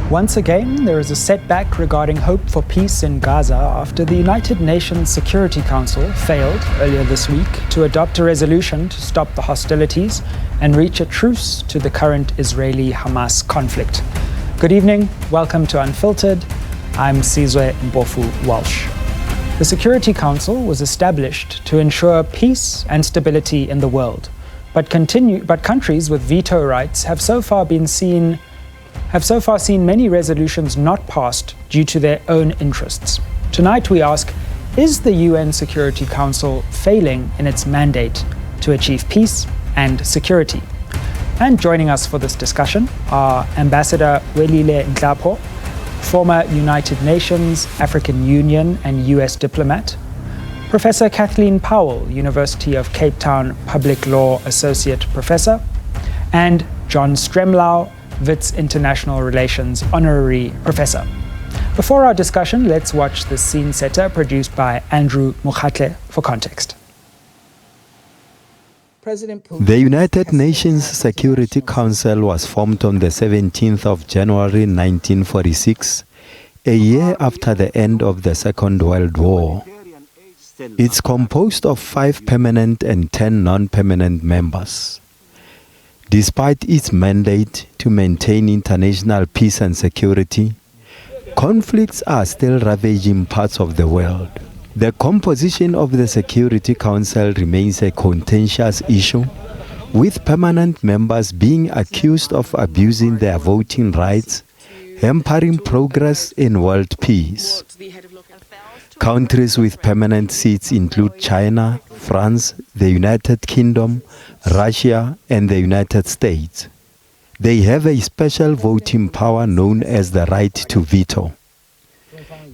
Once again, there is a setback regarding hope for peace in Gaza after the United Nations Security Council failed earlier this week to adopt a resolution to stop the hostilities and reach a truce to the current Israeli-Hamas conflict. Good evening, welcome to Unfiltered. I'm Sizwe Mpofu-Walsh. The Security Council was established to ensure peace and stability in the world, but countries with veto rights have so far seen many resolutions not passed due to their own interests. Tonight we ask, is the UN Security Council failing in its mandate to achieve peace and security? And joining us for this discussion are Ambassador Welile Nhlapo, former United Nations, African Union and US diplomat, Professor Kathleen Powell, University of Cape Town Public Law Associate Professor, and John Stremlau, Wits International Relations Honorary Professor. Before our discussion, let's watch the scene setter produced by Andrew Mukhatle for context. The United Nations Security Council was formed on the 17th of January 1946, a year after the end of the Second World War. It's composed of 5 permanent and 10 non-permanent members. Despite its mandate to maintain international peace and security, conflicts are still ravaging parts of the world. The composition of the Security Council remains a contentious issue, with permanent members being accused of abusing their voting rights, hampering progress in world peace. Countries with permanent seats include China, France, the United Kingdom, Russia, and the United States. They have a special voting power known as the right to veto.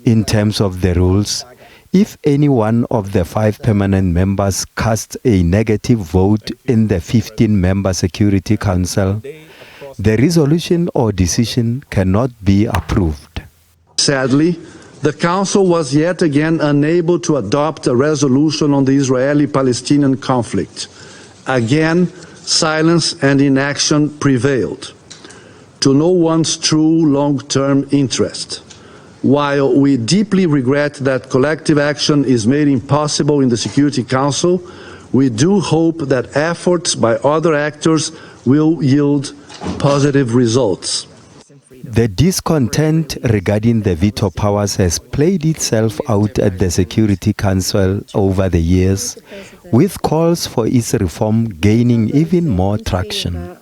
In terms of the rules, if any one of the 5 permanent members casts a negative vote in the 15-member Security Council, the resolution or decision cannot be approved. Sadly, the Council was yet again unable to adopt a resolution on the Israeli-Palestinian conflict. Again, silence and inaction prevailed, to no one's true long-term interest. While we deeply regret that collective action is made impossible in the Security Council, we do hope that efforts by other actors will yield positive results. The discontent regarding the veto powers has played itself out at the Security Council over the years, with calls for its reform gaining even more traction.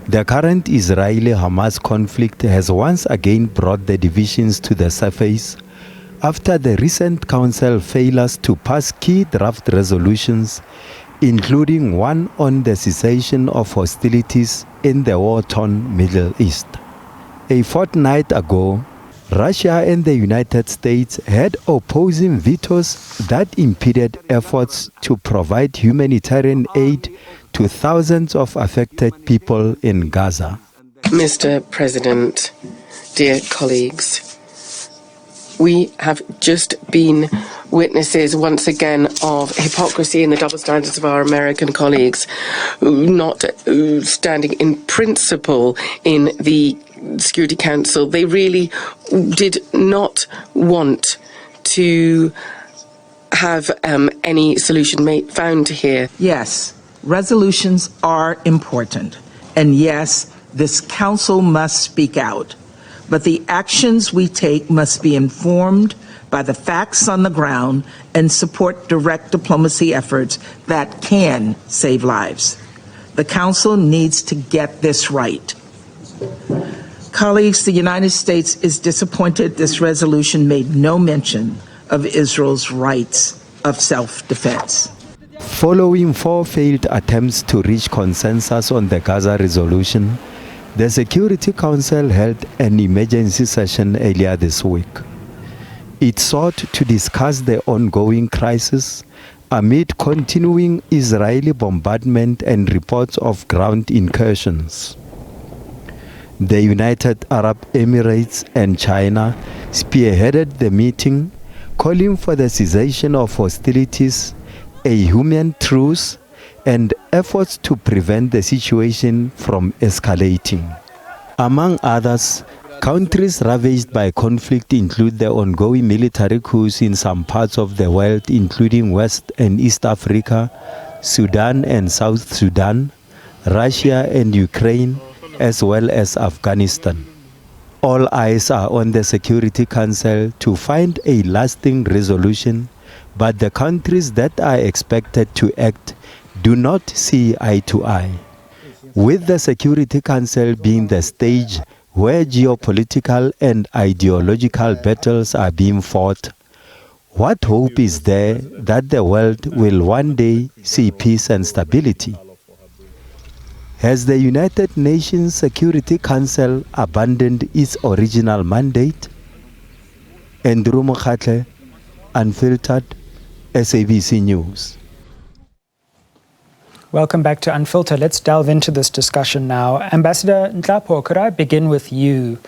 The current Israeli-Hamas conflict has once again brought the divisions to the surface after the recent Council failures to pass key draft resolutions, including one on the cessation of hostilities in the war-torn Middle East. A fortnight ago, Russia and the United States had opposing vetoes that impeded efforts to provide humanitarian aid to thousands of affected people in Gaza. Mr. President, dear colleagues, we have just been witnesses once again of hypocrisy and the double standards of our American colleagues, not standing in principle in the Security Council. They really did not want to have any solution found here. Yes, resolutions are important. And yes, this Council must speak out. But the actions we take must be informed by the facts on the ground and support direct diplomacy efforts that can save lives. The Council needs to get this right. Colleagues, the United States is disappointed this resolution made no mention of Israel's rights of self-defense. Following 4 failed attempts to reach consensus on the Gaza resolution, the Security Council held an emergency session earlier this week. It sought to discuss the ongoing crisis amid continuing Israeli bombardment and reports of ground incursions. The United Arab Emirates and China spearheaded the meeting, calling for the cessation of hostilities, a human truce, and efforts to prevent the situation from escalating. Among others, Countries ravaged by conflict include the ongoing military coups in some parts of the world, including West and East Africa, Sudan and South Sudan, Russia and Ukraine, as well as Afghanistan. All eyes are on the Security Council to find a lasting resolution, but the countries that are expected to act do not see eye to eye. With the Security Council being the stage where geopolitical and ideological battles are being fought, what hope is there that the world will one day see peace and stability? Has the United Nations Security Council abandoned its original mandate? Andrew Mokhatle, Unfiltered, SABC News. Welcome back to Unfiltered. Let's delve into this discussion now. Ambassador Nhlapo, could I begin with you?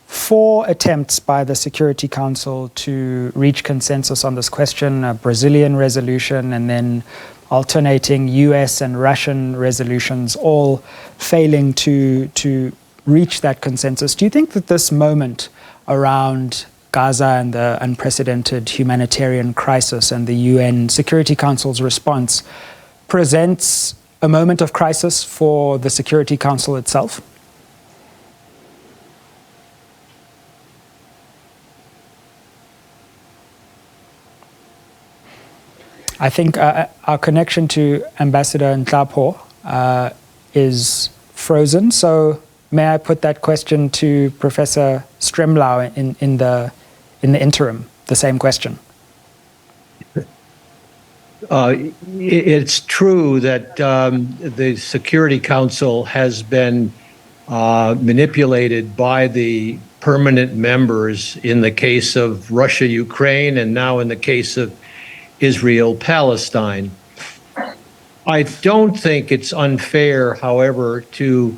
4 attempts by the Security Council to reach consensus on this question, a Brazilian resolution and then alternating US and Russian resolutions, all failing to reach that consensus. Do you think that this moment around Gaza and the unprecedented humanitarian crisis and the UN Security Council's response presents a moment of crisis for the Security Council itself? I think our connection to Ambassador Nhlapo is frozen, so may I put that question to Professor Stremlau in the interim, the same question? It's true that the Security Council has been manipulated by the permanent members in the case of Russia, Ukraine, and now in the case of Israel, Palestine. I don't think it's unfair, however, to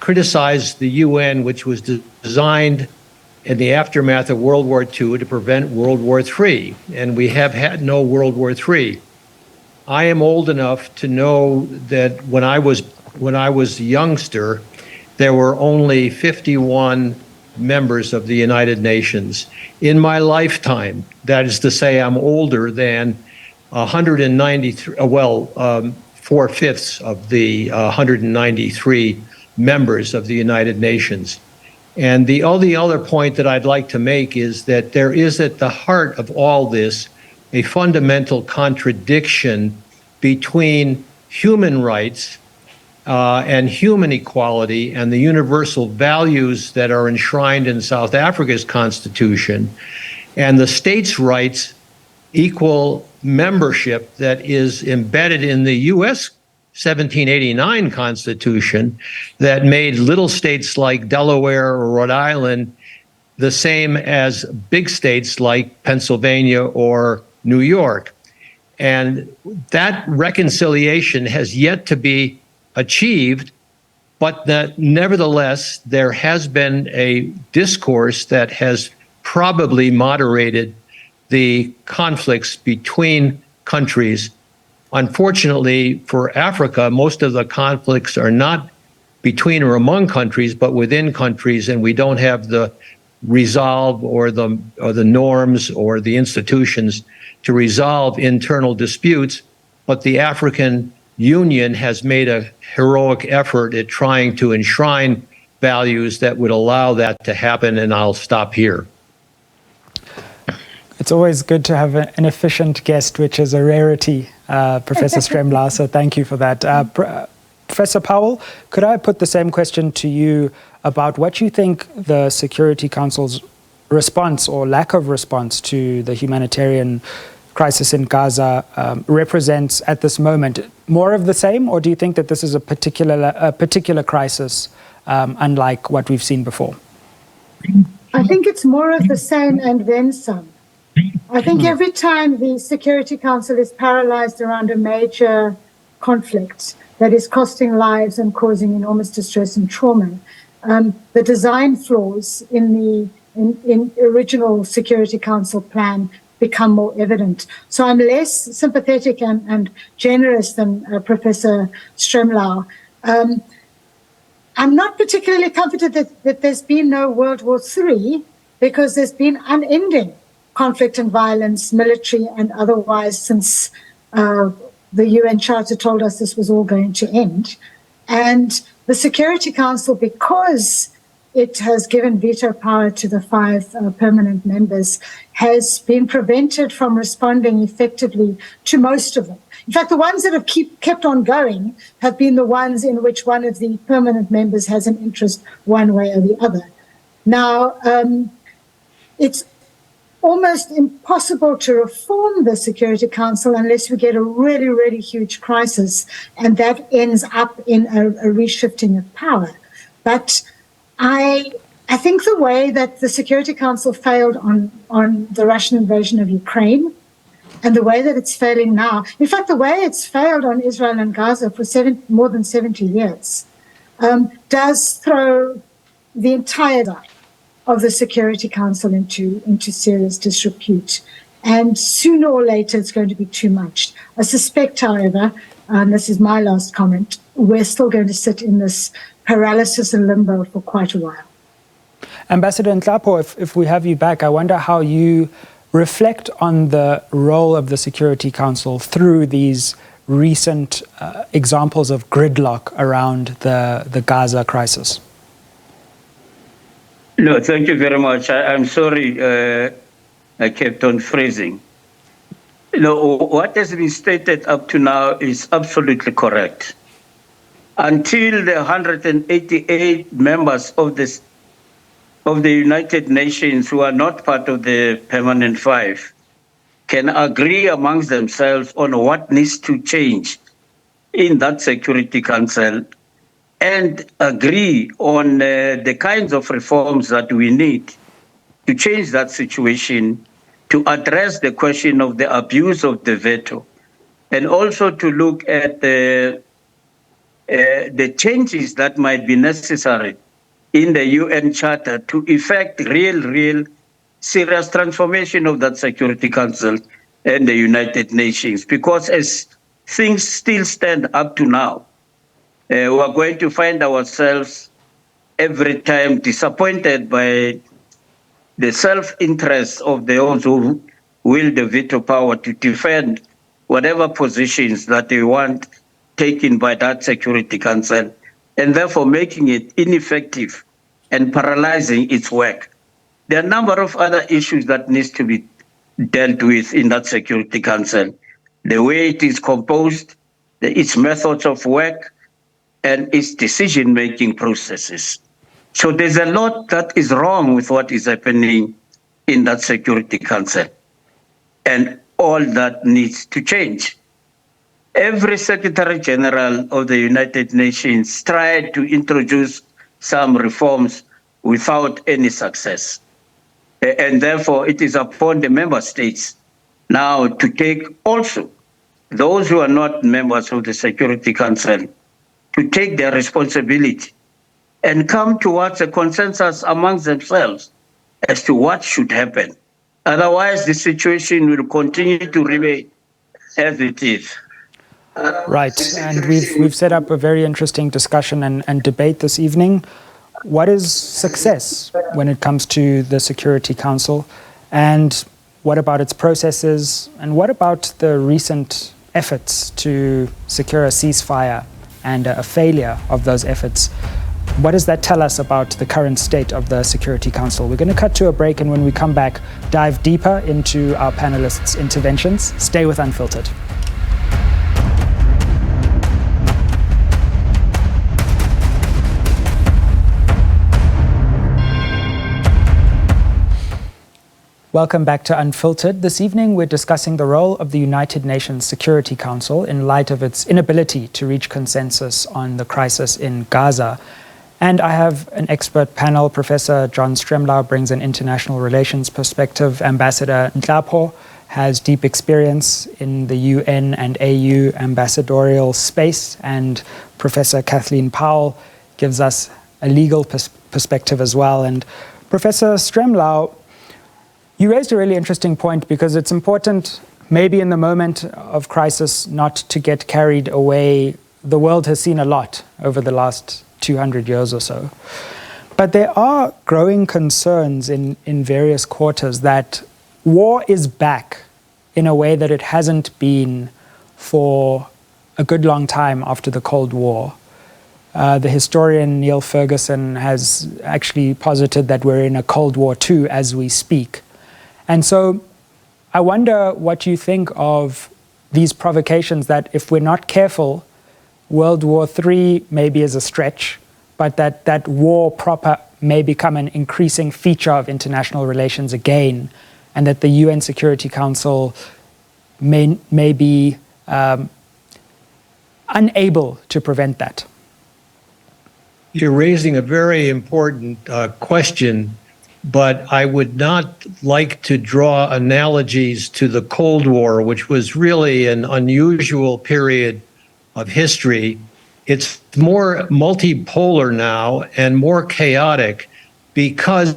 criticize the UN, which was designed in the aftermath of World War II to prevent World War III, and we have had no World War III. I am old enough to know that when I was a youngster, there were only 51 members of the United Nations. In my lifetime, that is to say, I'm older than 193, 4/5 of the 193 members of the United Nations. And the only other point that I'd like to make is that there is at the heart of all this a fundamental contradiction between human rights and human equality and the universal values that are enshrined in South Africa's constitution and the states' rights equal membership that is embedded in the U.S. 1789 Constitution that made little states like Delaware or Rhode Island the same as big states like Pennsylvania or New York. And that reconciliation has yet to be achieved, but that nevertheless, there has been a discourse that has probably moderated the conflicts between countries. Unfortunately, for Africa, most of the conflicts are not between or among countries, but within countries, and we don't have the resolve or the norms or the institutions to resolve internal disputes. But the African Union has made a heroic effort at trying to enshrine values that would allow that to happen, and I'll stop here. It's always good to have an efficient guest, which is a rarity, Professor Stremlau, so thank you for that. Professor Powell, could I put the same question to you about what you think the Security Council's response or lack of response to the humanitarian crisis in Gaza represents at this moment? More of the same, or do you think that this is a particular crisis unlike what we've seen before? I think it's more of the same and then some. I think every time the Security Council is paralyzed around a major conflict that is costing lives and causing enormous distress and trauma, the design flaws in the original Security Council plan become more evident. So I'm less sympathetic and generous than Professor Stremlau. I'm not particularly comforted that there's been no World War III, because there's been unending conflict and violence, military and otherwise, since the UN Charter told us this was all going to end. And the Security Council, because it has given veto power to the 5 permanent members, has been prevented from responding effectively to most of them. In fact, the ones that have kept on going have been the ones in which one of the permanent members has an interest one way or the other. Now, it's almost impossible to reform the Security Council unless we get a really, really huge crisis, and that ends up in a reshifting of power. But I think the way that the Security Council failed on the Russian invasion of Ukraine, and the way that it's failing now, in fact, the way it's failed on Israel and Gaza for more than 70 years, does throw the entire die of the Security Council into serious disrepute. And sooner or later, it's going to be too much. I suspect, however, and this is my last comment, we're still going to sit in this paralysis and limbo for quite a while. Ambassador Nhlapo, if we have you back, I wonder how you reflect on the role of the Security Council through these recent examples of gridlock around the Gaza crisis. No, thank you very much. I'm sorry I kept on freezing. What has been stated up to now is absolutely correct. Until the 188 members of the United Nations who are not part of the Permanent 5 can agree amongst themselves on what needs to change in that Security Council and agree on the kinds of reforms that we need to change that situation, to address the question of the abuse of the veto, and also to look at the changes that might be necessary in the UN Charter to effect real, serious transformation of that Security Council and the United Nations. Because as things still stand up to now, we are going to find ourselves every time disappointed by the self-interest of those who wield the veto power to defend whatever positions that they want taken by that Security Council, and therefore making it ineffective and paralyzing its work. There are a number of other issues that needs to be dealt with in that Security Council. The way it is composed, its methods of work, and its decision-making processes. So there's a lot that is wrong with what is happening in that Security Council, and all that needs to change. Every Secretary General of the United Nations tried to introduce some reforms without any success. And therefore, it is upon the member states now to take also those who are not members of the Security Council to take their responsibility and come towards a consensus amongst themselves as to what should happen. Otherwise, the situation will continue to remain as it is. Right, and we've set up a very interesting discussion and debate this evening. What is success when it comes to the Security Council, and what about its processes, and what about the recent efforts to secure a ceasefire and a failure of those efforts? What does that tell us about the current state of the Security Council? We're going to cut to a break, and when we come back, dive deeper into our panelists' interventions. Stay with Unfiltered. Welcome back to Unfiltered. This evening, we're discussing the role of the United Nations Security Council in light of its inability to reach consensus on the crisis in Gaza. And I have an expert panel. Professor John Stremlau brings an international relations perspective. Ambassador Nhlapo has deep experience in the UN and AU ambassadorial space. And Professor Kathleen Powell gives us a legal perspective as well. And Professor Stremlau, you raised a really interesting point, because it's important, maybe in the moment of crisis, not to get carried away. The world has seen a lot over the last 200 years or so. But there are growing concerns in various quarters that war is back in a way that it hasn't been for a good long time after the Cold War. The historian Neil Ferguson has actually posited that we're in a Cold War II as we speak. And so I wonder what you think of these provocations that if we're not careful, World War III maybe is a stretch, but that war proper may become an increasing feature of international relations again, and that the UN Security Council may be unable to prevent that. You're raising a very important question, but I would not like to draw analogies to the Cold War, which was really an unusual period of history. It's more multipolar now and more chaotic because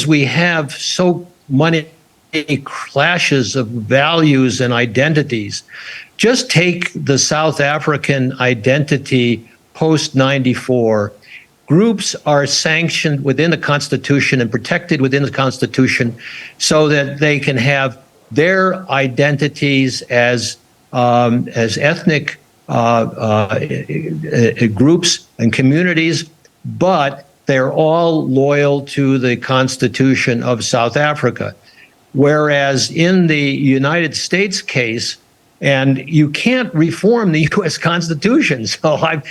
we have so many clashes of values and identities. Just take the South African identity post-94. Groups are sanctioned within the Constitution and protected within the Constitution so that they can have their identities as ethnic groups and communities, but they're all loyal to the Constitution of South Africa. Whereas in the United States case, and you can't reform the U.S. Constitution, so I'm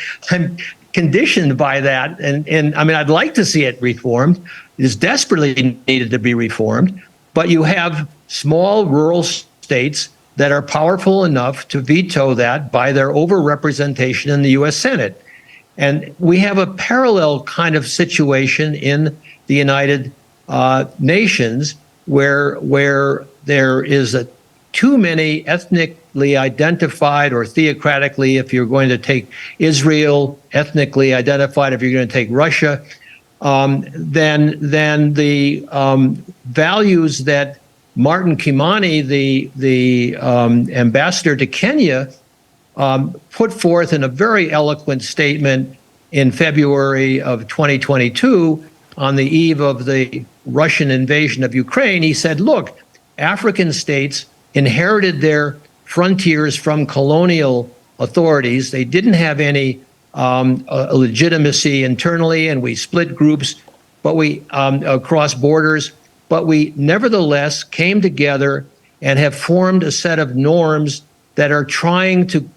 conditioned by that, and I mean, I'd like to see it reformed. It is desperately needed to be reformed, but you have small rural states that are powerful enough to veto that by their overrepresentation in the U.S. Senate. And we have a parallel kind of situation in the United Nations where there is too many ethnically identified, or theocratically, if you're going to take Israel, ethnically identified, if you're going to take Russia, then the values that Martin Kimani, the ambassador to Kenya, put forth in a very eloquent statement in February of 2022 on the eve of the Russian invasion of Ukraine. He said, look, African states inherited their frontiers from colonial authorities. They didn't have any legitimacy internally, and we split groups, but we across borders. But we nevertheless came together and have formed a set of norms that are trying to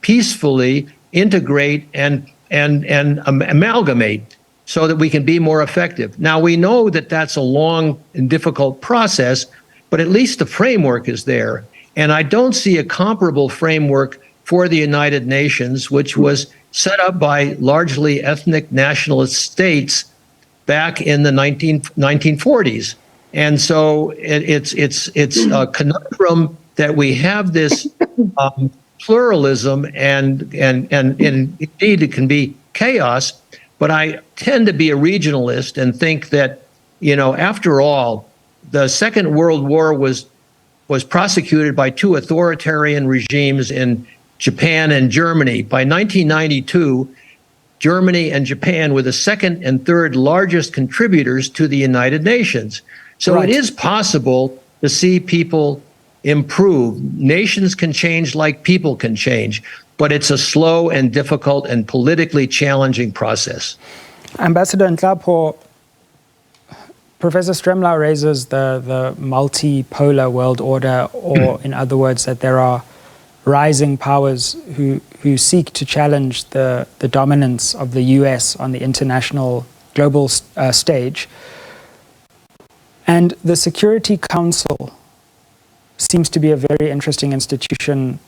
peacefully integrate and amalgamate so that we can be more effective. Now, we know that that's a long and difficult process, but at least the framework is there. And I don't see a comparable framework for the United Nations, which was set up by largely ethnic nationalist states back in the 1940s. And so it's a conundrum that we have this pluralism, and indeed it can be chaos. But I tend to be a regionalist and think that, after all, the Second World War was prosecuted by two authoritarian regimes in Japan and Germany. By 1992, Germany and Japan were the second and third largest contributors to the United Nations. So It is possible to see people improve. Nations can change like people can change, but it's a slow and difficult and politically challenging process. Ambassador Nhlapo, Professor Stremlau raises the multipolar world order, or in other words, that there are rising powers who seek to challenge the dominance of the US on the international global stage. And the Security Council seems to be a very interesting institution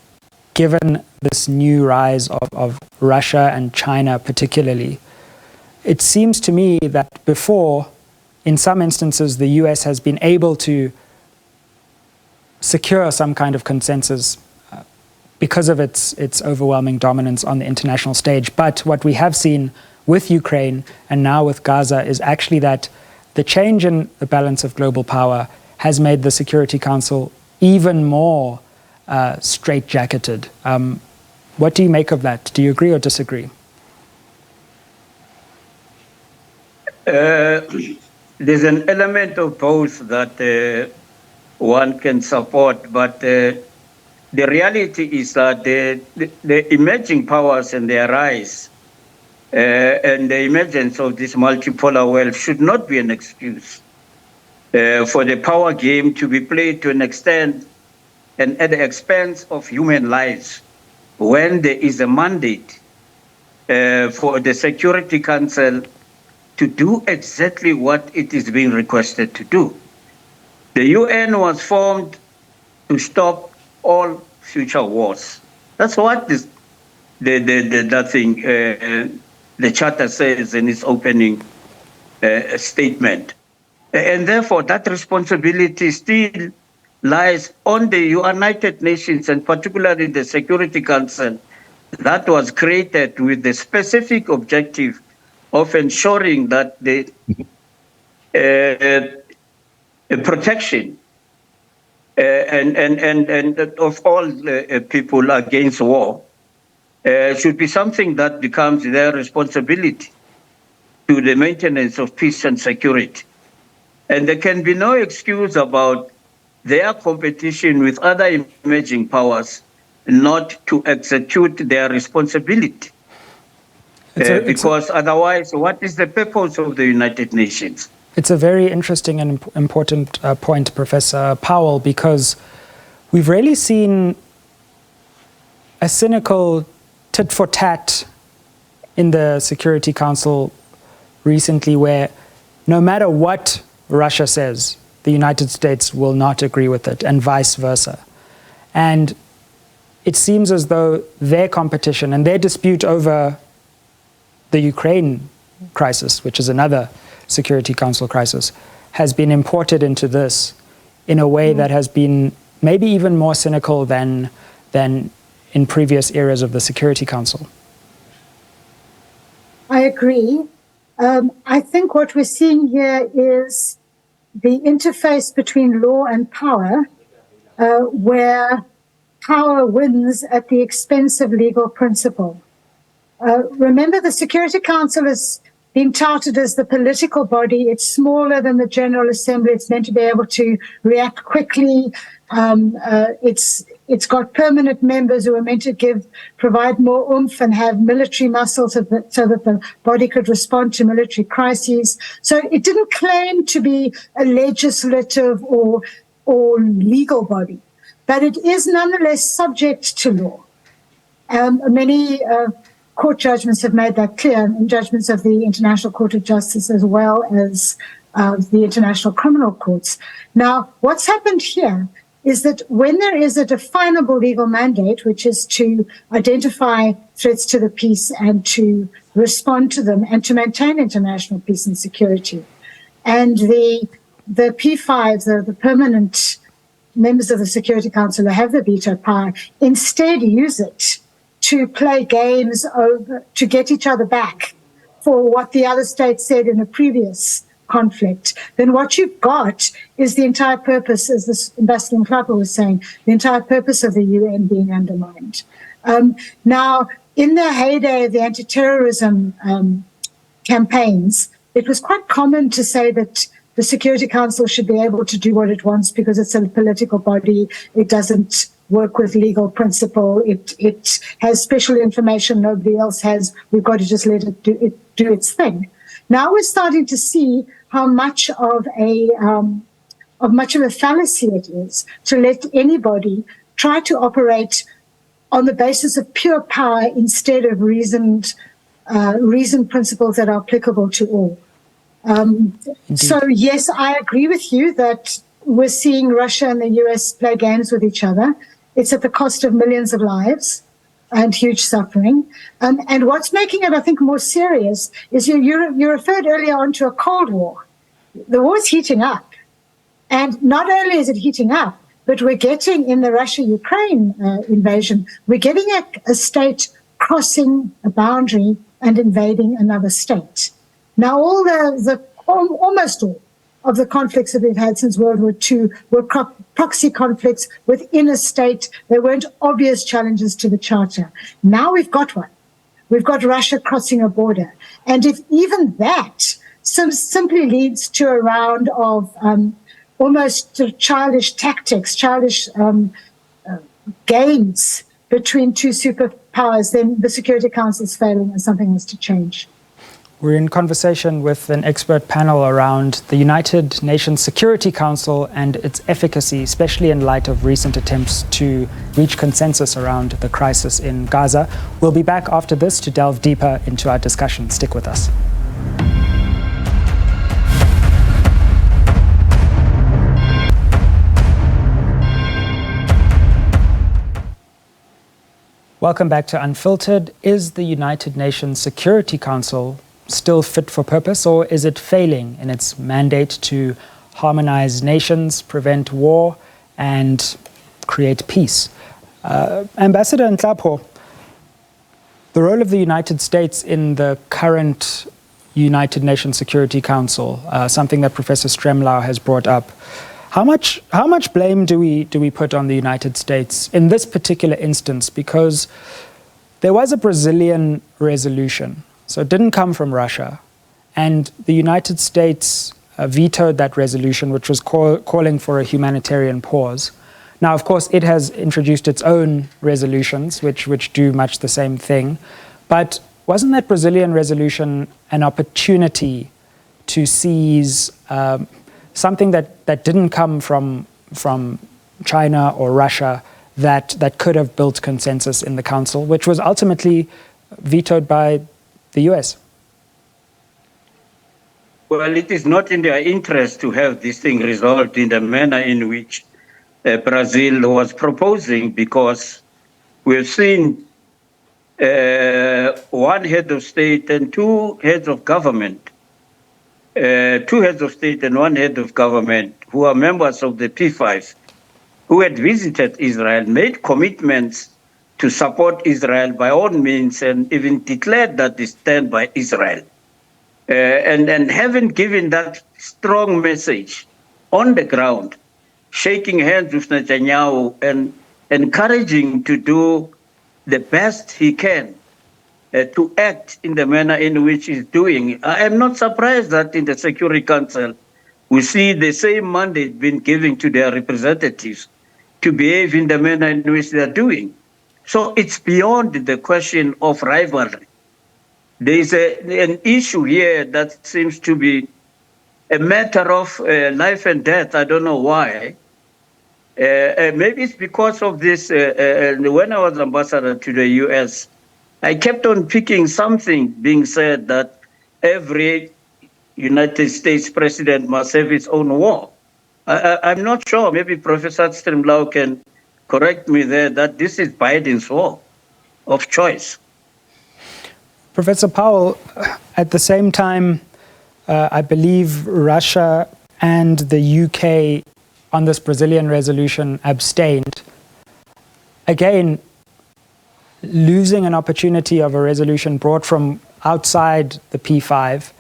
given this new rise of Russia and China particularly. It seems to me that before, in some instances, the US has been able to secure some kind of consensus because of its overwhelming dominance on the international stage. But what we have seen with Ukraine and now with Gaza is actually that the change in the balance of global power has made the Security Council even more straitjacketed. What do you make of that? Do you agree or disagree? There's an element of both that one can support, but the reality is that the emerging powers and their rise and the emergence of this multipolar world should not be an excuse for the power game to be played to an extent and at the expense of human lives when there is a mandate for the Security Council to do exactly what it is being requested to do. The UN was formed to stop all future wars. That's what the Charter says in its opening statement. And therefore, that responsibility still lies on the United Nations, and particularly the Security Council, that was created with the specific objective of ensuring that the protection and of all people against war should be something that becomes their responsibility to the maintenance of peace and security. And there can be no excuse about their competition with other emerging powers not to execute their responsibility. Because otherwise, what is the purpose of the United Nations? It's a very interesting and important point, Professor Powell, because we've really seen a cynical tit-for-tat in the Security Council recently, where no matter what Russia says, the United States will not agree with it, and vice versa. And it seems as though their competition and their dispute over the Ukraine crisis, which is another Security Council crisis, has been imported into this in a way that has been maybe even more cynical than in previous eras of the Security Council. I agree. I think what we're seeing here is the interface between law and power, where power wins at the expense of legal principle. Remember, the Security Council is being touted as the political body. It's smaller than the General Assembly. It's meant to be able to react quickly. It's got permanent members who are meant to provide more oomph and have military muscles so that the body could respond to military crises. So it didn't claim to be a legislative or legal body, but it is nonetheless subject to law. Many court judgments have made that clear, and judgments of the International Court of Justice as well as the International Criminal Courts. Now, what's happened here is that when there is a definable legal mandate, which is to identify threats to the peace and to respond to them and to maintain international peace and security, and the P5s, the permanent members of the Security Council who have the veto power, instead use it to play games to get each other back for what the other state said in a previous conflict, then what you've got is the entire purpose, as this Ambassador Mhlapha was saying, the entire purpose of the UN being undermined. Now, in the heyday of the anti-terrorism campaigns, it was quite common to say that the Security Council should be able to do what it wants because it's a political body. It doesn't work with legal principle. It has special information nobody else has. We've got to just let it do its thing. Now we're starting to see how much of a fallacy it is to let anybody try to operate on the basis of pure power instead of reasoned principles that are applicable to all. So yes, I agree with you that we're seeing Russia and the US play games with each other. It's at the cost of millions of lives and huge suffering. And what's making it, I think, more serious is you referred earlier on to a Cold War. The war is heating up. And not only is it heating up, but we're getting, in the Russia-Ukraine invasion, we're getting a state crossing a boundary and invading another state. Now, almost all of the conflicts that we've had since World War II were proxy conflicts within a state. There weren't obvious challenges to the Charter. Now we've got one. We've got Russia crossing a border. And if even that simply leads to a round of almost childish tactics, childish games between two superpowers, then the Security Council is failing and something has to change. We're in conversation with an expert panel around the United Nations Security Council and its efficacy, especially in light of recent attempts to reach consensus around the crisis in Gaza. We'll be back after this to delve deeper into our discussion. Stick with us. Welcome back to Unfiltered. Is the United Nations Security Council still fit for purpose, or is it failing in its mandate to harmonize nations, prevent war, and create peace? Ambassador Nhlapho, the role of the United States in the current United Nations Security Council, something that Professor Stremlau has brought up. How much blame do we put on the United States in this particular instance? Because there was a Brazilian resolution, so it didn't come from Russia, and the United States vetoed that resolution, which was calling for a humanitarian pause. Now, of course, it has introduced its own resolutions, which do much the same thing, but wasn't that Brazilian resolution an opportunity to seize something that didn't come from China or Russia that could have built consensus in the Council, which was ultimately vetoed by the US? Well, it is not in their interest to have this thing resolved in the manner in which Brazil was proposing, because we've seen one head of state and two heads of government, two heads of state and one head of government who are members of the P5, who had visited Israel, made commitments to support Israel by all means, and even declared that they stand by Israel. And having given that strong message on the ground, shaking hands with Netanyahu and encouraging to do the best he can to act in the manner in which he's doing. I am not surprised that in the Security Council, we see the same mandate being given to their representatives to behave in the manner in which they're doing. So it's beyond the question of rivalry. There is an issue here that seems to be a matter of life and death. I don't know why. Maybe it's because of this. When I was ambassador to the US, I kept on picking something being said that every United States president must have his own war. I'm not sure. Maybe Professor Stremlau can correct me there, that this is Biden's war of choice. Professor Powell, at the same time, I believe Russia and the UK on this Brazilian resolution abstained. Again, losing an opportunity of a resolution brought from outside the P5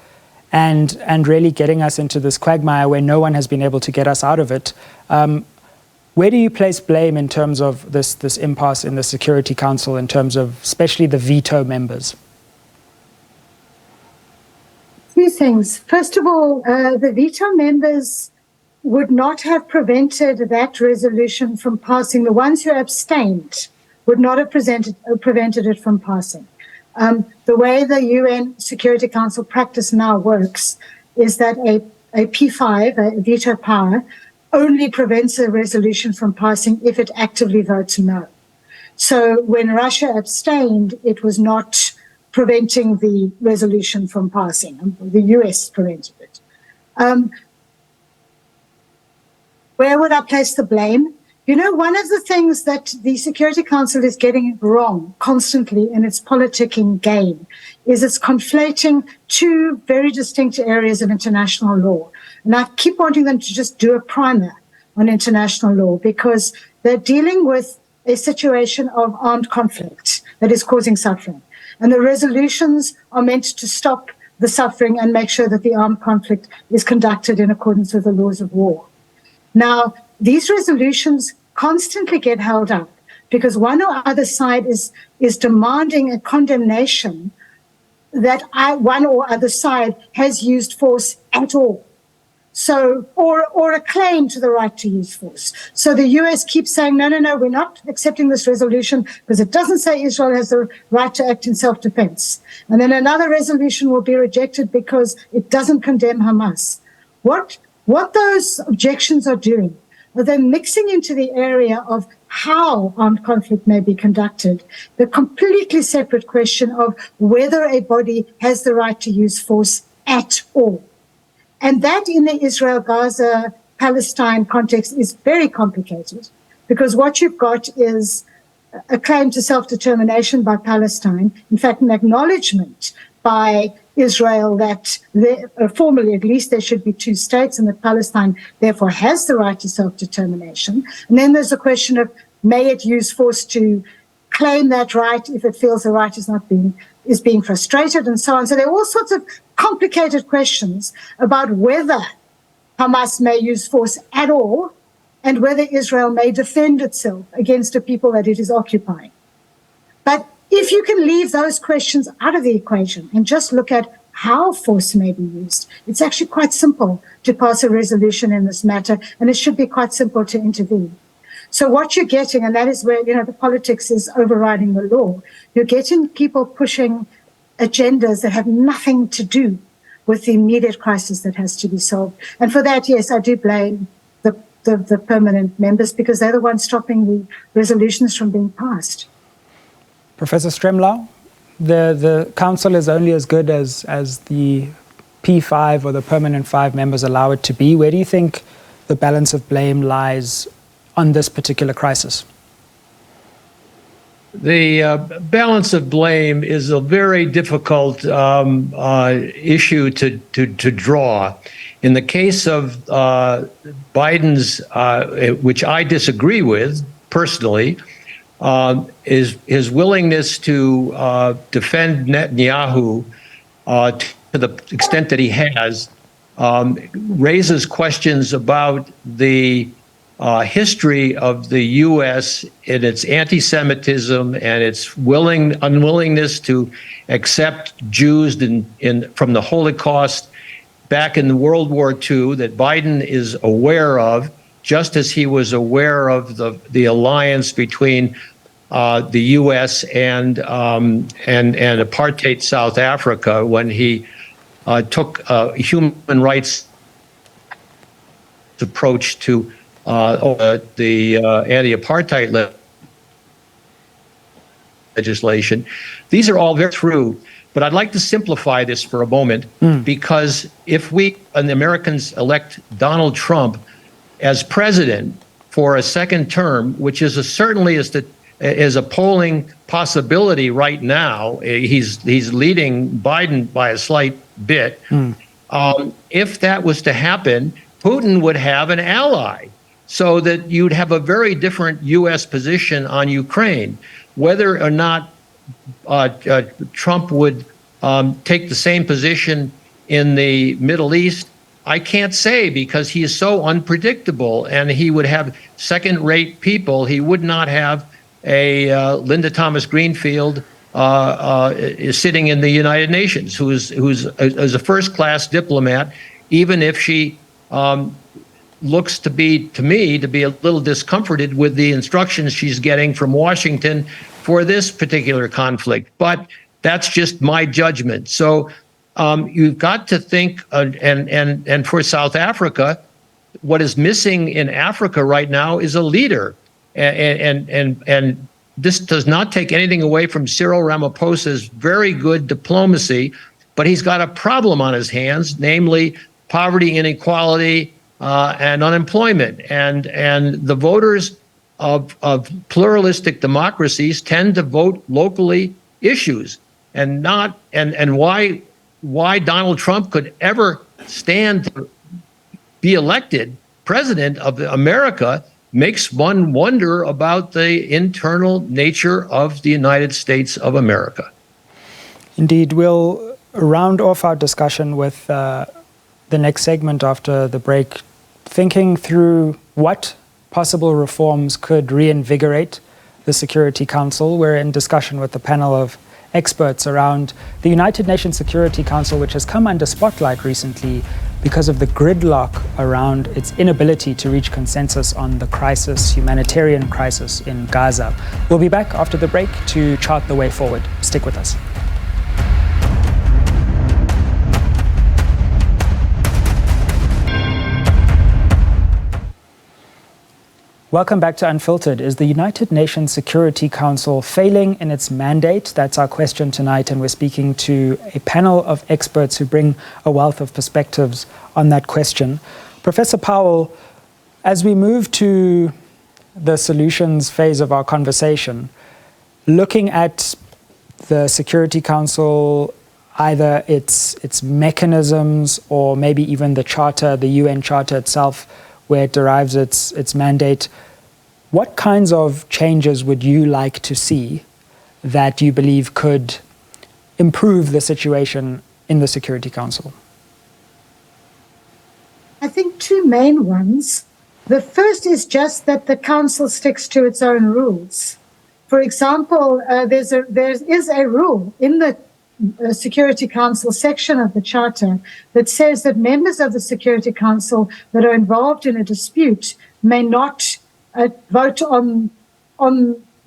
and really getting us into this quagmire where no one has been able to get us out of it. Where do you place blame in terms of this impasse in the Security Council, in terms of especially the veto members? Two things. First of all, the veto members would not have prevented that resolution from passing. The ones who abstained would not have prevented it from passing. The way the UN Security Council practice now works is that a P5, a veto power, only prevents a resolution from passing if it actively votes no. So when Russia abstained, it was not preventing the resolution from passing. The US prevented it. Where would I place the blame? You know, one of the things that the Security Council is getting wrong constantly in its politicking game is it's conflating two very distinct areas of international law. And I keep wanting them to just do a primer on international law, because they're dealing with a situation of armed conflict that is causing suffering. And the resolutions are meant to stop the suffering and make sure that the armed conflict is conducted in accordance with the laws of war. Now, these resolutions constantly get held up because one or other side is demanding a condemnation that one or other side has used force at all. So, or a claim to the right to use force. So the US keeps saying, no, we're not accepting this resolution because it doesn't say Israel has the right to act in self-defense. And then another resolution will be rejected because it doesn't condemn Hamas. What those objections are doing, are they're mixing into the area of how armed conflict may be conducted, the completely separate question of whether a body has the right to use force at all. And that in the Israel-Gaza-Palestine context is very complicated because what you've got is a claim to self-determination by Palestine, in fact, an acknowledgement by Israel that formally at least there should be two states and that Palestine therefore has the right to self-determination. And then there's a question of may it use force to claim that right if it feels the right is being frustrated and so on. So there are all sorts of complicated questions about whether Hamas may use force at all and whether Israel may defend itself against a people that it is occupying. But if you can leave those questions out of the equation and just look at how force may be used, it's actually quite simple to pass a resolution in this matter, and it should be quite simple to intervene. So what you're getting, and that is where, the politics is overriding the law, you're getting people pushing agendas that have nothing to do with the immediate crisis that has to be solved. And for that, yes, I do blame the permanent members because they're the ones stopping the resolutions from being passed. Professor Stremlau, the council is only as good as the P5 or the permanent 5 members allow it to be. Where do you think the balance of blame lies on this particular crisis? The balance of blame is a very difficult issue to draw. In the case of Biden's, which I disagree with personally, his willingness to defend Netanyahu to the extent that he has raises questions about the history of the U.S. in its anti-Semitism and its unwillingness to accept Jews from the Holocaust back in World War II that Biden is aware of, just as he was aware of the alliance between the U.S. and apartheid South Africa when he took a human rights approach to the anti-apartheid legislation. These are all very true, but I'd like to simplify this for a moment because if we and the Americans elect Donald Trump as president for a second term, which is certainly is a polling possibility right now, he's leading Biden by a slight bit. If that was to happen, Putin would have an ally, so that you'd have a very different U.S. position on Ukraine. Whether or not Trump would take the same position in the Middle East, I can't say because he is so unpredictable, and he would have second-rate people. He would not have a Linda Thomas Greenfield sitting in the United Nations, who's a first-class diplomat, even if she looks to me to be a little discomforted with the instructions she's getting from Washington for this particular conflict. But that's just my judgment. So you've got to think, and for South Africa, what is missing in Africa right now is a leader. And this does not take anything away from Cyril Ramaphosa's very good diplomacy, but he's got a problem on his hands, namely poverty, inequality, and unemployment. And the voters of pluralistic democracies tend to vote locally issues, and why Donald Trump could ever stand to be elected president of America makes one wonder about the internal nature of the United States of America. Indeed, we'll round off our discussion with the next segment after the break, thinking through what possible reforms could reinvigorate the Security Council. We're in discussion with a panel of experts around the United Nations Security Council, which has come under spotlight recently because of the gridlock around its inability to reach consensus on the crisis, humanitarian crisis in Gaza. We'll be back after the break to chart the way forward. Stick with us. Welcome back to Unfiltered. Is the United Nations Security Council failing in its mandate? That's our question tonight, and we're speaking to a panel of experts who bring a wealth of perspectives on that question. Professor Powell, as we move to the solutions phase of our conversation, looking at the Security Council, either its mechanisms or maybe even the charter, the UN Charter itself, where it derives its mandate, what kinds of changes would you like to see that you believe could improve the situation in the Security Council? I think two main ones. The first is just that the Council sticks to its own rules. For example, there is a rule in the Security Council section of the Charter that says that members of the Security Council that are involved in a dispute may not vote on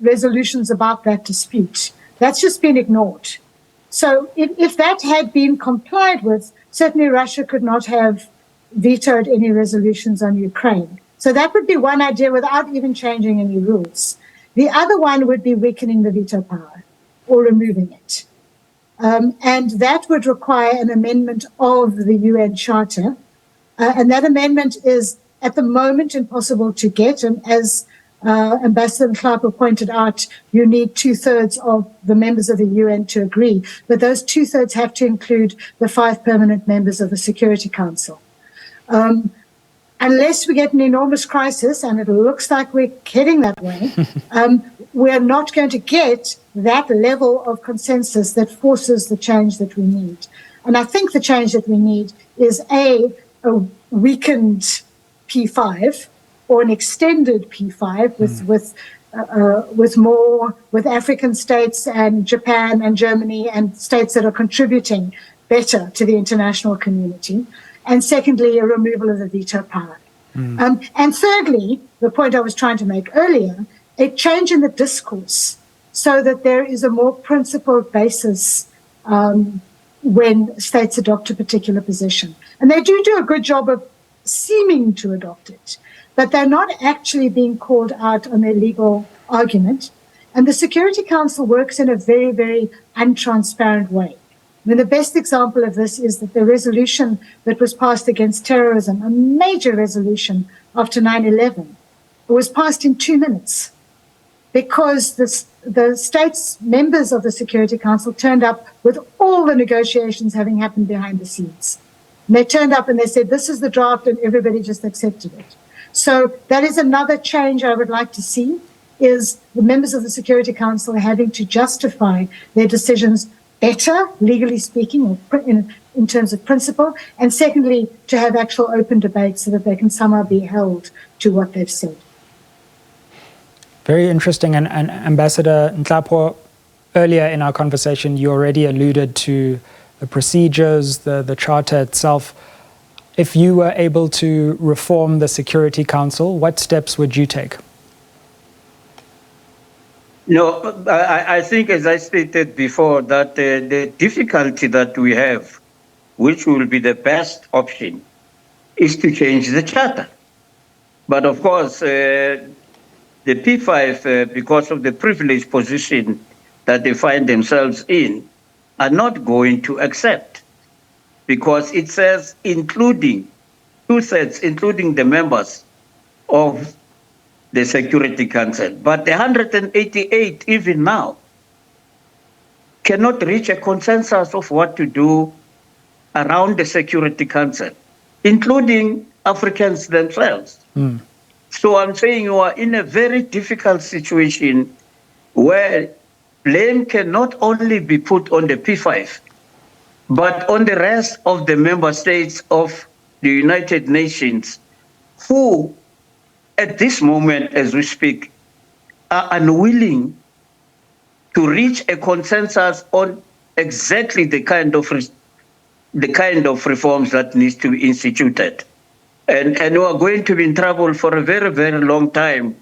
resolutions about that dispute. That's just been ignored. So if that had been complied with, certainly Russia could not have vetoed any resolutions on Ukraine. So that would be one idea without even changing any rules. The other one would be weakening the veto power or removing it. And that would require an amendment of the UN Charter. And that amendment is at the moment impossible to get. And as Ambassador Nhlapo pointed out, you need 2/3 of the members of the UN to agree. But those 2/3 have to include the 5 permanent members of the Security Council. Unless we get an enormous crisis, and it looks like we're heading that way, we're not going to get that level of consensus that forces the change that we need. And I think the change that we need is a weakened P5 or an extended P5 with African states and Japan and Germany and states that are contributing better to the international community. And secondly, a removal of the veto power. And thirdly, the point I was trying to make earlier, a change in the discourse so that there is a more principled basis when states adopt a particular position. And they do a good job of seeming to adopt it, but they're not actually being called out on their legal argument. And the Security Council works in a very, very untransparent way. I mean, the best example of this is that the resolution that was passed against terrorism, a major resolution after 9/11, was passed in 2 minutes because the states, members of the Security Council, turned up with all the negotiations having happened behind the scenes. And they turned up and they said, this is the draft, and everybody just accepted it. So that is another change I would like to see, is the members of the Security Council having to justify their decisions better, legally speaking, or in terms of principle, and secondly, to have actual open debate so that they can somehow be held to what they've said. Very interesting. And Ambassador Nhlapo, earlier in our conversation, you already alluded to the procedures, the charter itself. If you were able to reform the Security Council, what steps would you take? No, I think, as I stated before, that the difficulty that we have, which will be the best option, is to change the charter. But of course, the P5, because of the privileged position that they find themselves in, are not going to accept, because it says including 2/3, including the members of the Security Council. But the 188, even now, cannot reach a consensus of what to do around the Security Council, including Africans themselves. So I'm saying you are in a very difficult situation where blame can not only be put on the P5, but on the rest of the member states of the United Nations, who at this moment, as we speak, are unwilling to reach a consensus on exactly the kind of reforms that needs to be instituted. And we are going to be in trouble for a very, very long time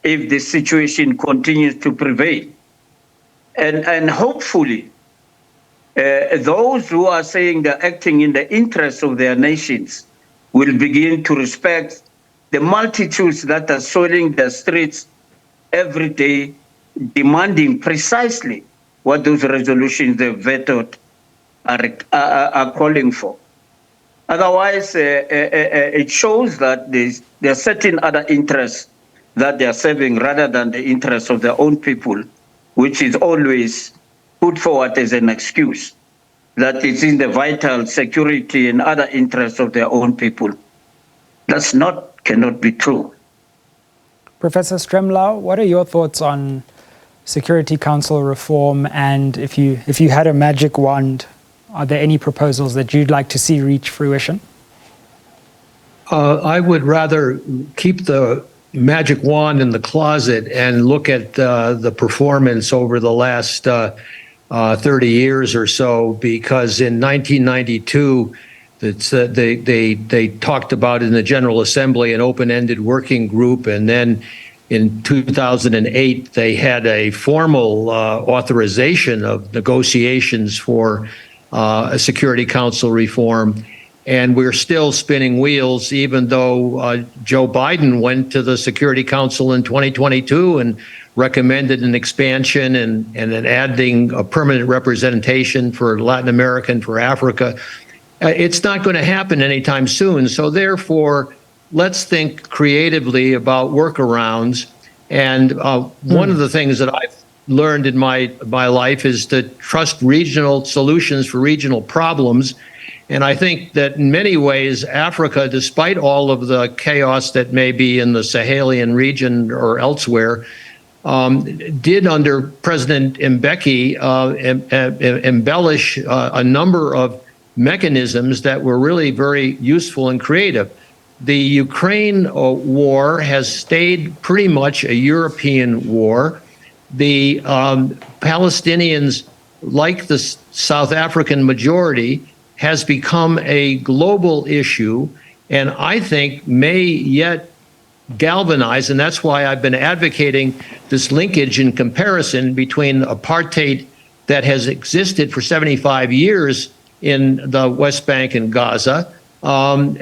if this situation continues to prevail. And hopefully, those who are saying they're acting in the interests of their nations will begin to respect the multitudes that are soiling the streets every day, demanding precisely what those resolutions they've vetoed are calling for. Otherwise, it shows that there are certain other interests that they are serving rather than the interests of their own people, which is always put forward as an excuse that it's in the vital security and other interests of their own people. Cannot be true. Professor Stremlau, what are your thoughts on Security Council reform? And if you had a magic wand, are there any proposals that you'd like to see reach fruition? I would rather keep the magic wand in the closet and look at the performance over the last 30 years or so, because in 1992, they talked about in the General Assembly an open-ended working group, and then in 2008 they had a formal authorization of negotiations for a Security Council reform, and we're still spinning wheels, even though Joe Biden went to the Security Council in 2022 and recommended an expansion and an adding a permanent representation for Latin America and for Africa. It's not going to happen anytime soon. So therefore, let's think creatively about workarounds. And one of the things that I've learned in my life is to trust regional solutions for regional problems. And I think that in many ways, Africa, despite all of the chaos that may be in the Sahelian region or elsewhere, did under President Mbeki embellish a number of mechanisms that were really very useful and creative. The Ukraine war has stayed pretty much a European war. The Palestinians, like the South African majority, has become a global issue, and I think may yet galvanize, and that's why I've been advocating this linkage and comparison between apartheid that has existed for 75 years in the West Bank and Gaza, and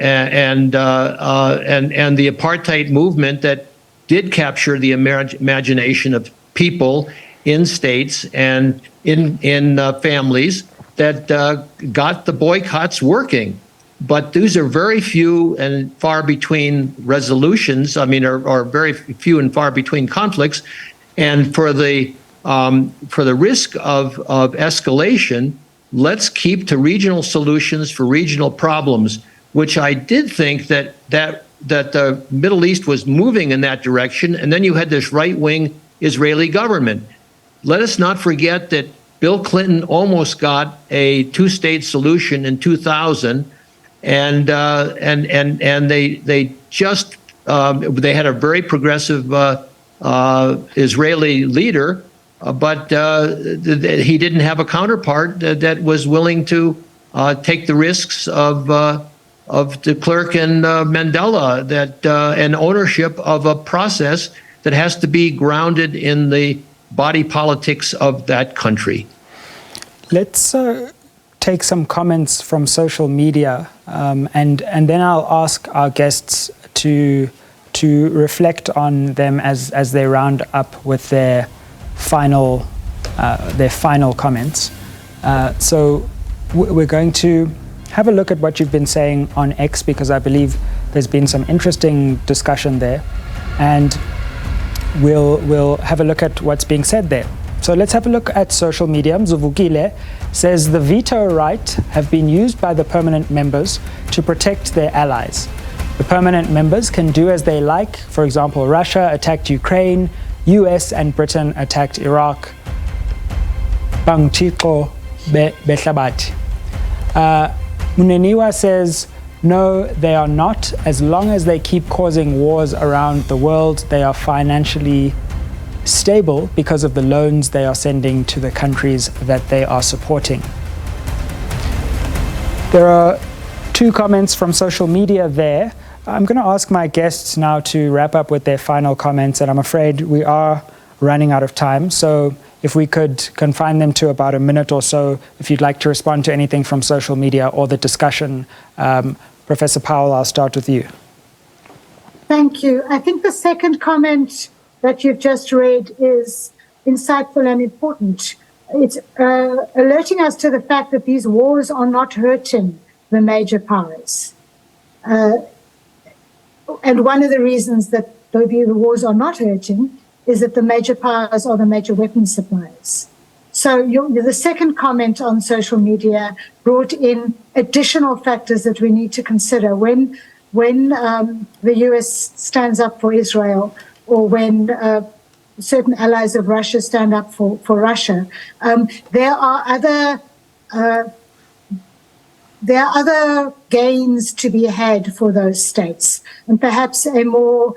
the apartheid movement that did capture the imagination of people in states and in families that got the boycotts working. But these are very few and far between resolutions. I mean, are very few and far between conflicts, and for the risk of escalation, let's keep to regional solutions for regional problems, which I did think that the Middle East was moving in that direction. And then you had this right-wing Israeli government. Let us not forget that Bill Clinton almost got a two-state solution in 2000, and they just they had a very progressive Israeli leader. But he didn't have a counterpart that was willing to take the risks of de Klerk and Mandela, and ownership of a process that has to be grounded in the body politics of that country. Let's take some comments from social media, and then I'll ask our guests to reflect on them as they round up with their final comments. So we're going to have a look at what you've been saying on X, because I believe there's been some interesting discussion there, and we'll have a look at what's being said there. So let's have a look at social media. Mzuvukile says the veto right have been used by the permanent members to protect their allies. The permanent members can do as they like. For example, Russia attacked Ukraine, US and Britain attacked Iraq. Bangchiko behlabati. Muneniwa says, no, they are not. As long as they keep causing wars around the world, they are financially stable because of the loans they are sending to the countries that they are supporting. There are two comments from social media there. I'm going to ask my guests now to wrap up with their final comments, and I'm afraid we are running out of time. So if we could confine them to about a minute or so, if you'd like to respond to anything from social media or the discussion. Professor Powell, I'll start with you. Thank you. I think the second comment that you've just read is insightful and important. It's alerting us to the fact that these wars are not hurting the major powers. And one of the reasons that the wars are not hurting is that the major powers are the major weapons suppliers. So the second comment on social media brought in additional factors that we need to consider when the US stands up for Israel, or when certain allies of Russia stand up for Russia. There are other gains to be had for those states, and perhaps a more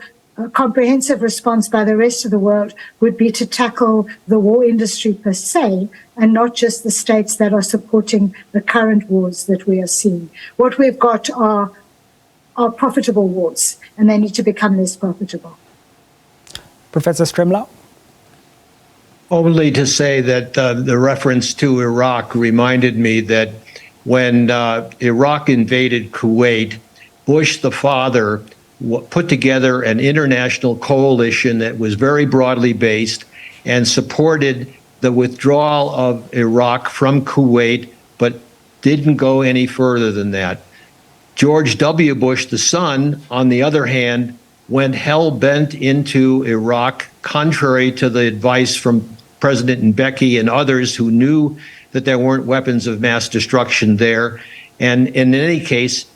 comprehensive response by the rest of the world would be to tackle the war industry per se, and not just the states that are supporting the current wars that we are seeing. What we've got are profitable wars, and they need to become less profitable. Professor Stremlau? Only to say that the reference to Iraq reminded me that when Iraq invaded Kuwait, Bush the father put together an international coalition that was very broadly based and supported the withdrawal of Iraq from Kuwait, but didn't go any further than that. George W. Bush, the son, on the other hand, went hell-bent into Iraq, contrary to the advice from President Mbeki and others who knew that there weren't weapons of mass destruction there, and in any case,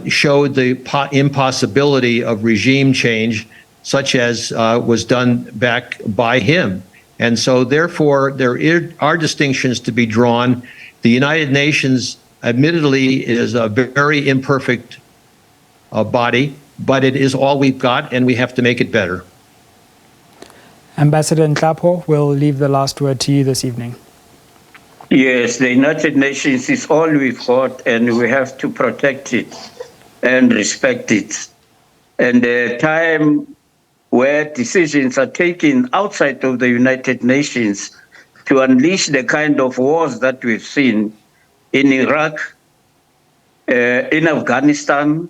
showed the impossibility of regime change, such as was done back by him. And so, therefore, there are distinctions to be drawn. The United Nations, admittedly, is a very imperfect body, but it is all we've got, and we have to make it better. Ambassador Nhlapo, we'll leave the last word to you this evening. Yes, the United Nations is all we've got, and we have to protect it and respect it. And the time where decisions are taken outside of the United Nations to unleash the kind of wars that we've seen in Iraq, in Afghanistan,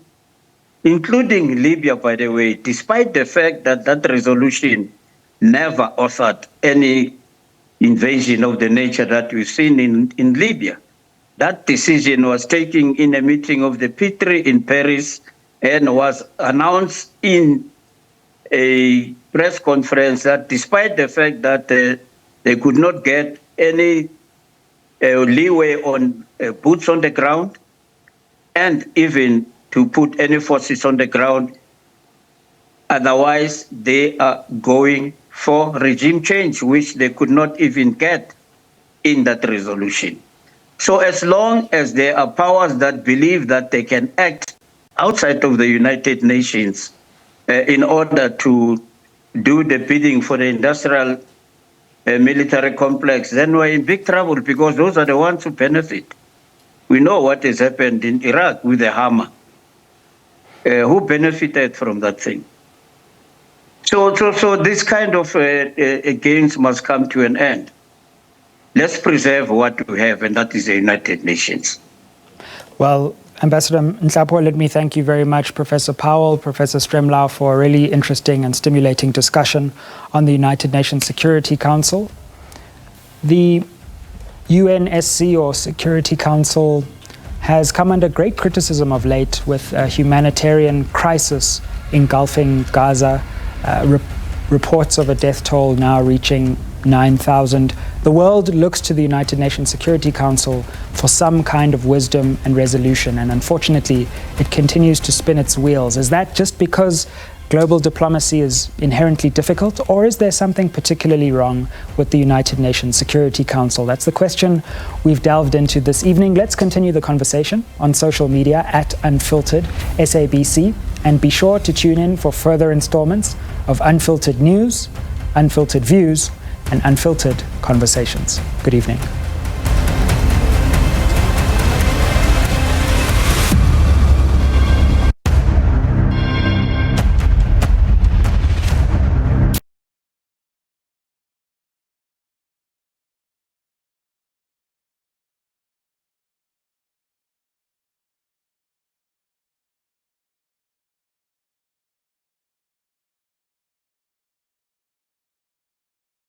including Libya, by the way, despite the fact that that resolution never authored any invasion of the nature that we've seen in Libya. That decision was taken in a meeting of the P3 in Paris and was announced in a press conference that despite the fact that they could not get any leeway on boots on the ground, and even to put any forces on the ground, otherwise they are going for regime change, which they could not even get in that resolution. So as long as there are powers that believe that they can act outside of the United Nations in order to do the bidding for the industrial military complex, then we're in big trouble, because those are the ones who benefit. We know what has happened in Iraq with the Hammer. Who benefited from that thing? So this kind of gains must come to an end. Let's preserve what we have, and that is the United Nations. Well, Ambassador Nhlapo, let me thank you very much, Professor Powell, Professor Stremlau, for a really interesting and stimulating discussion on the United Nations Security Council. The UNSC, or Security Council, has come under great criticism of late, with a humanitarian crisis engulfing Gaza, reports of a death toll now reaching 9,000. The world looks to the United Nations Security Council for some kind of wisdom and resolution, and unfortunately, it continues to spin its wheels. Is that just because global diplomacy is inherently difficult, or is there something particularly wrong with the United Nations Security Council? That's the question we've delved into this evening. Let's continue the conversation on social media at Unfiltered SABC, and be sure to tune in for further installments of Unfiltered News, unfiltered views and unfiltered conversations. Good evening.